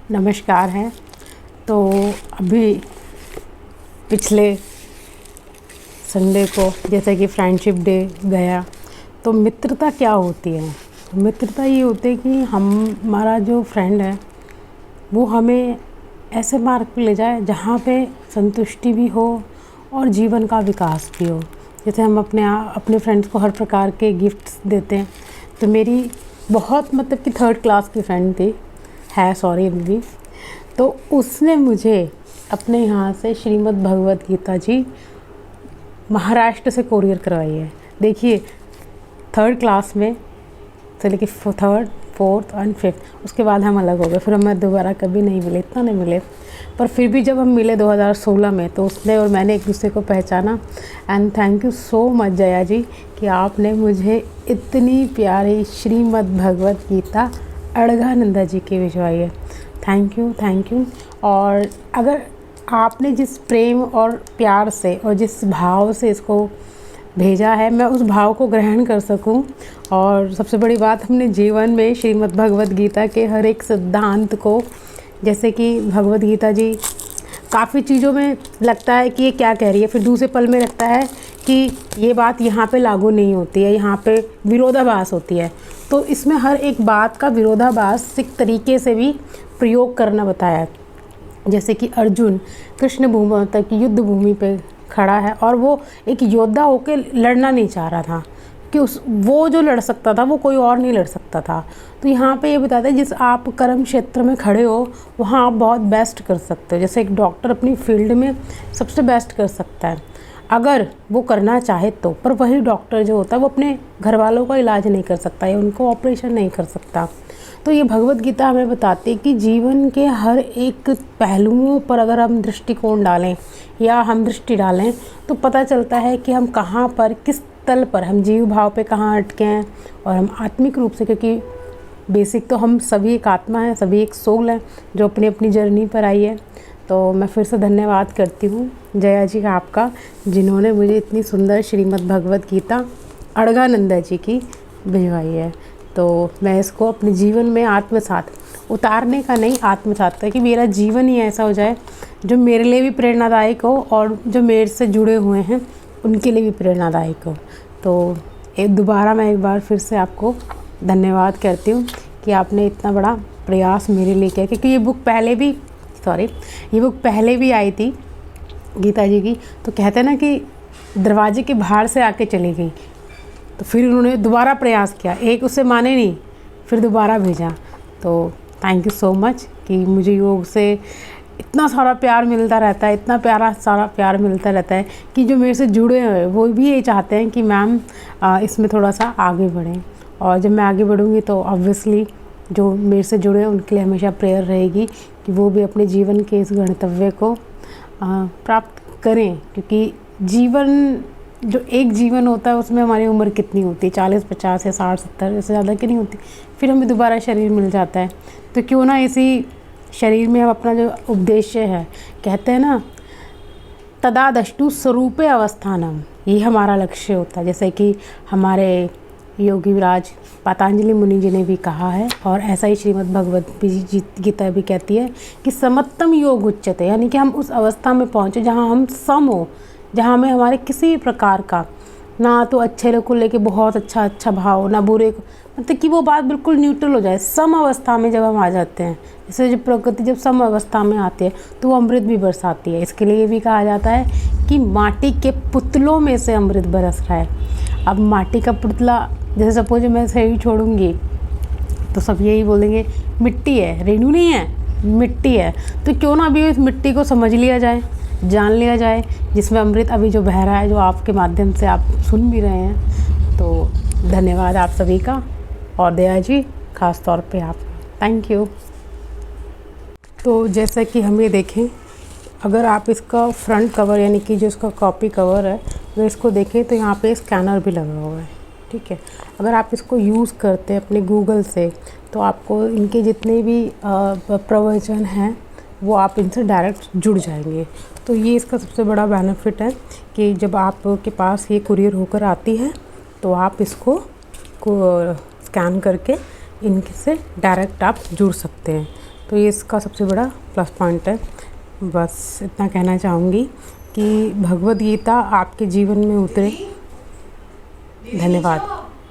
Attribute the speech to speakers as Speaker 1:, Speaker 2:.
Speaker 1: नमस्कार है। तो अभी पिछले संडे को जैसे कि फ्रेंडशिप डे गया, तो मित्रता क्या होती है? मित्रता ये होती है कि हमारा जो फ्रेंड है वो हमें ऐसे मार्ग पे ले जाए जहाँ पे संतुष्टि भी हो और जीवन का विकास भी हो। जैसे हम अपने फ्रेंड्स को हर प्रकार के गिफ्ट्स देते हैं। तो मेरी बहुत मतलब कि 3rd क्लास की फ्रेंड थी, अभी भी। तो उसने मुझे अपने यहाँ से श्रीमद् भगवत गीता जी महाराष्ट्र से कोरियर करवाई है। देखिए, 3rd क्लास में से लेके 3rd, 4th और 5th, उसके बाद हम अलग हो गए। फिर हमें दोबारा कभी नहीं मिले, इतना नहीं मिले। पर फिर भी जब हम मिले 2016 में, तो उसने और मैंने एक दूसरे को पहचाना। And thank you so much Jaya ji कि आपने मुझे इतनी प्यारी श्रीमद् भगवत गीता अड़घानंदा जी की भिजवाई है। Thank you. और अगर आपने जिस प्रेम और प्यार से और जिस भाव से इसको भेजा है, मैं उस भाव को ग्रहण कर सकूं। और सबसे बड़ी बात, हमने जीवन में श्रीमद् भगवत गीता के हर एक सिद्धांत को, जैसे कि भगवत गीता जी काफ़ी चीज़ों में लगता है कि ये क्या कह रही है, फिर दूसरे पल में लगता है कि ये बात यहाँ पे लागू नहीं होती है, यहाँ पे विरोधाभास होती है। तो इसमें हर एक बात का विरोधाभासिक तरीके से भी प्रयोग करना बताया है। जैसे कि अर्जुन कृष्ण भूमि तक युद्ध भूमि पे खड़ा है और वो एक योद्धा होकर लड़ना नहीं चाह रहा था कि वो जो लड़ सकता था वो कोई और नहीं लड़ सकता था। तो यहाँ पे ये बताते हैं, जिस आप कर्म क्षेत्र में खड़े हो वहाँ आप बहुत बेस्ट कर सकते हो। जैसे एक डॉक्टर अपनी फील्ड में सबसे बेस्ट कर सकता है अगर वो करना चाहे तो, पर वही डॉक्टर जो होता है वो अपने घर वालों का इलाज नहीं कर सकता या उनको ऑपरेशन नहीं कर सकता। तो ये भगवत गीता हमें बताती है कि जीवन के हर एक पहलुओं पर अगर हम दृष्टिकोण डालें या हम दृष्टि डालें तो पता चलता है कि हम कहाँ पर, किस तल पर, हम जीव भाव पे कहाँ अटके हैं और हम आत्मिक रूप से, क्योंकि बेसिक तो हम सभी एक आत्मा है, सभी एक सोल है जो अपनी अपनी जर्नी पर आई है। तो मैं फिर से धन्यवाद करती हूँ जया जी का, आपका, जिन्होंने मुझे इतनी सुंदर श्रीमद् भगवत गीता अड़घानंदा जी की भिजवाई है। तो मैं इसको अपने जीवन में आत्मसात, उतारने का नहीं, आत्मसात का, कि मेरा जीवन ही ऐसा हो जाए जो मेरे लिए भी प्रेरणादायक हो और जो मेरे से जुड़े हुए हैं उनके लिए भी प्रेरणादायक हो। तो दोबारा मैं एक बार फिर से आपको धन्यवाद करती हूँ कि आपने इतना बड़ा प्रयास मेरे लिए किया, क्योंकि ये बुक पहले भी आई थी गीता जी की। तो कहते हैं ना कि दरवाजे के बाहर से आके चली गई, तो फिर उन्होंने दोबारा प्रयास किया, एक उससे माने नहीं, फिर दोबारा भेजा। तो थैंक यू सो मच कि मुझे योग से इतना सारा प्यार मिलता रहता है, इतना सारा प्यार मिलता रहता है कि जो मेरे से जुड़े हैं वो भी ये चाहते हैं कि मैम इसमें थोड़ा सा आगे बढ़ें। और जब मैं आगे बढ़ूँगी तो ऑब्वियसली जो मेरे से जुड़े हैं उनके लिए हमेशा प्रेयर रहेगी कि वो भी अपने जीवन के इस गंतव्य को प्राप्त करें। क्योंकि जीवन, जो एक जीवन होता है उसमें हमारी उम्र कितनी होती है, 40, 50 या 60, 70, इससे ज़्यादा की नहीं होती। फिर हमें दोबारा शरीर मिल जाता है, तो क्यों ना इसी शरीर में हम अपना जो उद्देश्य है, कहते हैं ना तदादष्टु स्वरूपे अवस्थानम, ये हमारा लक्ष्य होता है। जैसे कि हमारे योगी विराज पतंजलि मुनि जी ने भी कहा है, और ऐसा ही श्रीमद् भगवत गीता भी कहती है कि समत्तम योग उच्यते, यानी कि हम उस अवस्था में पहुँचे जहाँ हम सम हो, जहाँ में हमारे किसी प्रकार का ना तो अच्छे को लेके बहुत अच्छा भाव, ना बुरे को, मतलब कि वो बात बिल्कुल न्यूट्रल हो जाए। सम अवस्था में जब हम आ जाते हैं, जैसे जब प्रकृति जब सम अवस्था में आती है तो वो अमृत भी बरसाती है। इसके लिए भी कहा जाता है कि माटी के पुतलों में से अमृत बरस रहा है। अब माटी का पुतला, जैसे सपोज मैं सही छोड़ूंगी तो सब यही बोलेंगे मिट्टी है, रेणु नहीं है, मिट्टी है। तो क्यों ना अभी इस मिट्टी को समझ लिया जाए, जान लिया जाए, जिसमें अमृत अभी जो बह रहा है, जो आपके माध्यम से आप सुन भी रहे हैं। तो धन्यवाद आप सभी का, और दया जी ख़ास तौर पे आपका, थैंक यू। तो जैसे कि हम ये देखें, अगर आप इसका फ्रंट कवर यानी कि जो इसका कॉपी कवर है, अगर इसको देखें तो यहाँ पे स्कैनर भी लगा हुआ है, ठीक है। अगर आप इसको यूज़ करते हैं अपने गूगल से, तो आपको इनके जितने भी प्रवचन हैं वो आप इनसे डायरेक्ट जुड़ जाएंगे। तो ये इसका सबसे बड़ा बेनिफिट है कि जब आपके पास ये कुरियर होकर आती है तो आप इसको स्कैन करके इनसे डायरेक्ट आप जुड़ सकते हैं। तो ये इसका सबसे बड़ा प्लस पॉइंट है। बस इतना कहना चाहूँगी कि भगवद गीता आपके जीवन में उतरे। धन्यवाद।